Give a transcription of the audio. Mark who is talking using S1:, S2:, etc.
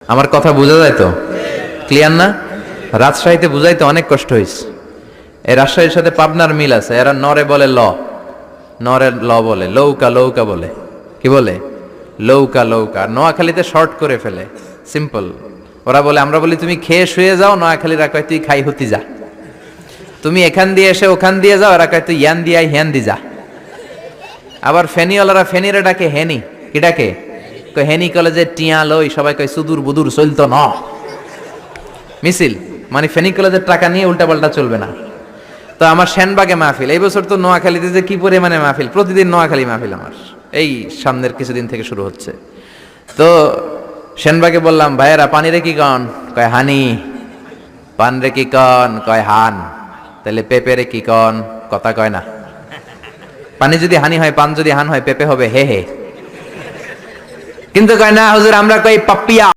S1: আমার কথা বোঝা যায় তো? ক্লিয়ার না? রাজশাহীতে বুঝাইতে অনেক কষ্ট হয়েছে। এই রাজশাহীর সাথে পাবনার মিল আছে। এরা নরে বলে ল, নরে ল বলে, লৌকা লৌকা বলে। কি বলে? লৌকা লৌকা। নোয়াখালীতে শর্ট করে ফেলে, সিম্পল। ওরা বলে, আমরা বলি তুমি খেয়ে শুয়ে যাও, নোয়াখালীরা কয় তুই খাই হতি যা। তুমি এখান দিয়ে এসে ওখান দিয়ে যাও, এরা কয় তুই ইয়ান দিয়ে হ্যান দি যা। আবার ফেনিওয়ালারা ফেনিরে ডাকে হেনি। কি ডাকে? কয় হেনি কলেজে টিয়া লই, সবাই কয় সুদূর বুদুর চলতো ন মিছিল। মানে ফেনী কলেজের টাকা নিয়ে উল্টাপাল্টা চলবে না। তো আমার সেনবাগে মাহফিল, এই বছর তো নোয়াখালীতে যে কি পরিমাণে মাহফিল, প্রতিদিন নোয়াখালী মাহফিল আমার এই সামনের কিছুদিন থেকে শুরু হচ্ছে। তো সেনবাগে বললাম, ভাইয়েরা পানি রে কি কন? কয় হানি। পান রে কি কন? কয় হান। তাহলে পেঁপে রে কি কন? কথা কয় না। পানি যদি হানি হয়, পান যদি হান হয়, পেঁপে হবে হে হে। কিন্তু কয় না হুজুর, আমরা কই পাপ্পিয়া।